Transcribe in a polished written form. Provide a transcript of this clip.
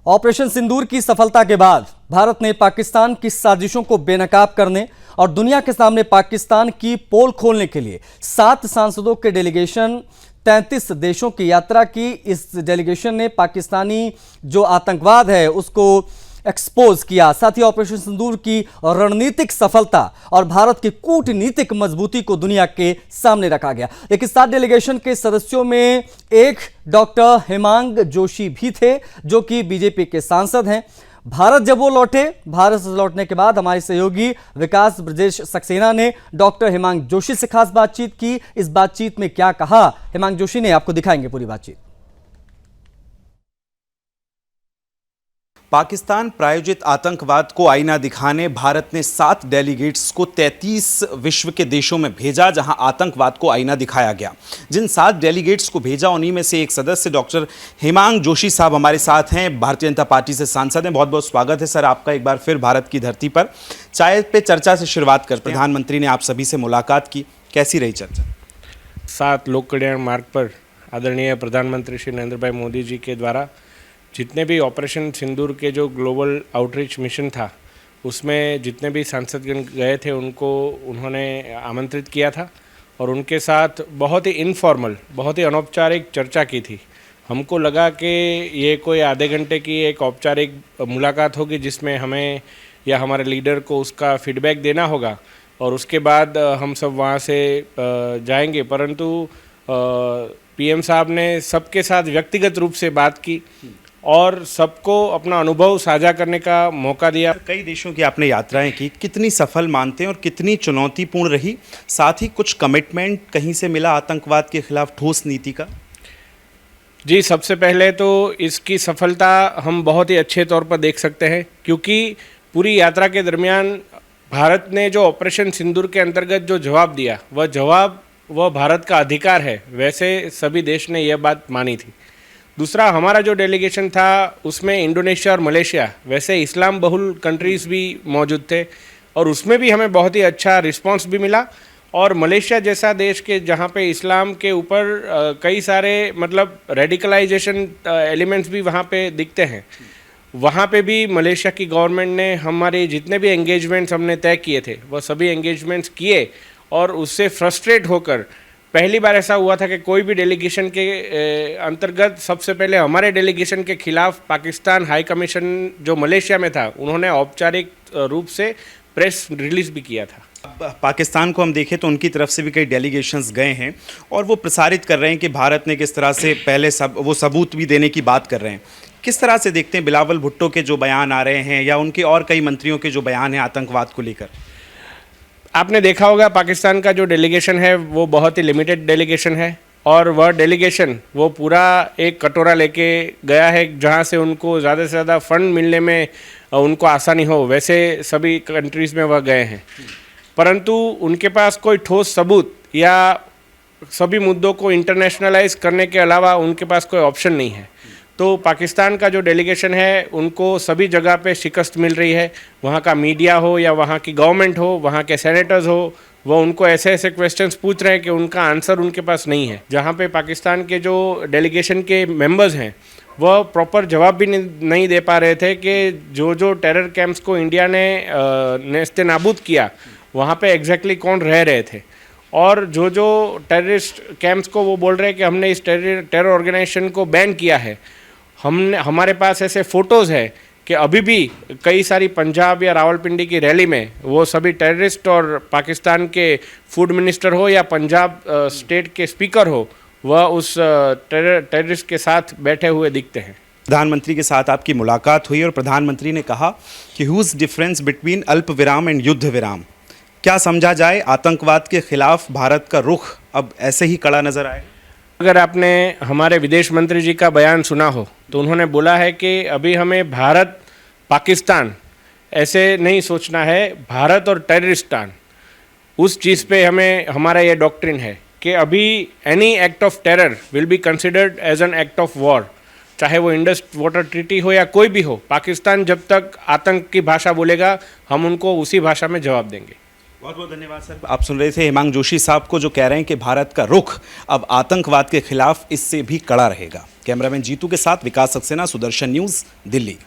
Operation सिंदूर की सफलता के बाद भारत ने पाकिस्तान की साजिशों को बेनकाब करने और दुनिया के सामने पाकिस्तान की पोल खोलने के लिए 7 सांसदों के डेलीगेशन 33 देशों की यात्रा की। इस डेलीगेशन ने पाकिस्तानी जो आतंकवाद है उसको एक्सपोज किया। साथ ही ऑपरेशन सिंदूर की रणनीतिक सफलता और भारत की कूटनीतिक मजबूती को दुनिया के सामने रखा गया। लेकिन 7 डेलीगेशन के सदस्यों में एक डॉक्टर हेमांग जोशी भी थे जो कि बीजेपी के सांसद हैं। भारत जब वो लौटे, भारत से लौटने के बाद हमारे सहयोगी विकास ब्रजेश सक्सेना ने डॉक्टर हेमांग जोशी से खास बातचीत की। इस बातचीत में क्या कहा हेमांग जोशी ने, आपको दिखाएंगे पूरी बातचीत। पाकिस्तान प्रायोजित आतंकवाद को आईना दिखाने भारत ने 7 डेलीगेट्स को 33 विश्व के देशों में भेजा जहां आतंकवाद को आईना दिखाया गया। जिन 7 डेलीगेट्स को भेजा उन्हीं में से एक सदस्य डॉक्टर हेमांग जोशी साहब हमारे साथ हैं, भारतीय जनता पार्टी से सांसद हैं। बहुत बहुत स्वागत है सर आपका एक बार फिर भारत की धरती पर। चाय पे चर्चा से शुरुआत करते हैं। प्रधानमंत्री ने आप सभी से मुलाकात की, कैसी रही चर्चा? 7 लोक कल्याण मार्ग पर आदरणीय प्रधानमंत्री श्री नरेंद्र भाई मोदी जी के द्वारा जितने भी ऑपरेशन सिंदूर के जो ग्लोबल आउटरीच मिशन था उसमें जितने भी सांसदगण गए थे उनको उन्होंने आमंत्रित किया था और उनके साथ बहुत ही इनफॉर्मल, बहुत ही अनौपचारिक चर्चा की थी। हमको लगा कि ये कोई आधे घंटे की एक औपचारिक मुलाकात होगी जिसमें हमें या हमारे लीडर को उसका फीडबैक देना होगा और उसके बाद हम सब वहाँ से जाएंगे। परंतु पीएम साहब ने सबके साथ व्यक्तिगत रूप से बात की और सबको अपना अनुभव साझा करने का मौका दिया। कई देशों की आपने यात्राएं की, कितनी सफल मानते हैं और कितनी चुनौतीपूर्ण रही? साथ ही कुछ कमिटमेंट कहीं से मिला आतंकवाद के खिलाफ ठोस नीति का? जी, सबसे पहले तो इसकी सफलता हम बहुत ही अच्छे तौर पर देख सकते हैं क्योंकि पूरी यात्रा के दरमियान भारत ने जो ऑपरेशन सिंदूर के अंतर्गत जो जवाब दिया वह भारत का अधिकार है, वैसे सभी देश ने यह बात मानी थी। दूसरा, हमारा जो डेलीगेशन था उसमें इंडोनेशिया और मलेशिया, वैसे इस्लाम बहुल कंट्रीज़ भी मौजूद थे और उसमें भी हमें बहुत ही अच्छा रिस्पांस भी मिला। और मलेशिया जैसा देश के जहाँ पे इस्लाम के ऊपर कई सारे मतलब रेडिकलाइजेशन एलिमेंट्स भी वहाँ पे दिखते हैं, वहाँ पे भी मलेशिया की गवर्नमेंट ने हमारे जितने भी एंगेजमेंट्स हमने तय किए थे वह सभी एंगेजमेंट्स किए और उससे फ्रस्ट्रेट होकर पहली बार ऐसा हुआ था कि कोई भी डेलीगेशन के अंतर्गत सबसे पहले हमारे डेलीगेशन के खिलाफ पाकिस्तान हाई कमीशन जो मलेशिया में था उन्होंने औपचारिक रूप से प्रेस रिलीज भी किया था। पाकिस्तान को हम देखें तो उनकी तरफ से भी कई डेलीगेशंस गए हैं और वो प्रसारित कर रहे हैं कि भारत ने किस तरह से पहले वो सबूत भी देने की बात कर रहे हैं। किस तरह से देखते हैं बिलावल भुट्टो के जो बयान आ रहे हैं या उनके और कई मंत्रियों के जो बयान हैं आतंकवाद को लेकर? आपने देखा होगा पाकिस्तान का जो डेलीगेशन है वो बहुत ही लिमिटेड डेलीगेशन है और वह डेलीगेशन वो पूरा एक कटोरा लेके गया है जहाँ से उनको ज़्यादा से ज़्यादा फंड मिलने में उनको आसानी हो, वैसे सभी कंट्रीज़ में वह गए हैं। परंतु उनके पास कोई ठोस सबूत या सभी मुद्दों को इंटरनेशनलाइज करने के अलावा उनके पास कोई ऑप्शन नहीं है। तो पाकिस्तान का जो डेलीगेशन है उनको सभी जगह पे शिकस्त मिल रही है। वहाँ का मीडिया हो या वहाँ की गवर्नमेंट हो, वहाँ के सेनेटर्स हो, वो उनको ऐसे ऐसे क्वेश्चंस पूछ रहे हैं कि उनका आंसर उनके पास नहीं है। जहाँ पे पाकिस्तान के जो डेलीगेशन के मेंबर्स हैं वह प्रॉपर जवाब भी नहीं दे पा रहे थे कि जो टेरर कैंप्स को इंडिया ने नेस्ते नाबूद किया वहाँ पे एग्जैक्टली कौन रह रहे थे और जो टेररिस्ट कैंप्स को वो बोल रहे हैं कि हमने इस टेरर ऑर्गेनाइजेशन को बैन किया है। हमारे पास ऐसे फ़ोटोज़ है कि अभी भी कई सारी पंजाब या रावलपिंडी की रैली में वो सभी टेररिस्ट और पाकिस्तान के फूड मिनिस्टर हो या पंजाब स्टेट के स्पीकर हो वह उस टेररिस्ट के साथ बैठे हुए दिखते हैं। प्रधानमंत्री के साथ आपकी मुलाकात हुई और प्रधानमंत्री ने कहा कि ह्यूज डिफरेंस बिटवीन अल्प विराम एंड युद्ध विराम। क्या समझा जाए आतंकवाद के खिलाफ भारत का रुख अब ऐसे ही कड़ा नजर आए? अगर आपने हमारे विदेश मंत्री जी का बयान सुना हो तो उन्होंने बोला है कि अभी हमें भारत पाकिस्तान ऐसे नहीं सोचना है, भारत और टेररिस्तान उस चीज़ पे हमें हमारा ये डॉक्ट्रिन है कि अभी any act of terror will be considered as an act of war, चाहे वो इंडस वाटर ट्रीटी हो या कोई भी हो। पाकिस्तान जब तक आतंक की भाषा बोलेगा हम उनको उसी भाषा में जवाब देंगे। बहुत बहुत धन्यवाद सर। आप सुन रहे थे हेमांग जोशी साहब को, जो कह रहे हैं कि भारत का रुख अब आतंकवाद के खिलाफ इससे भी कड़ा रहेगा। कैमरामैन जीतू के साथ विकास सक्सेना, सुदर्शन न्यूज़, दिल्ली।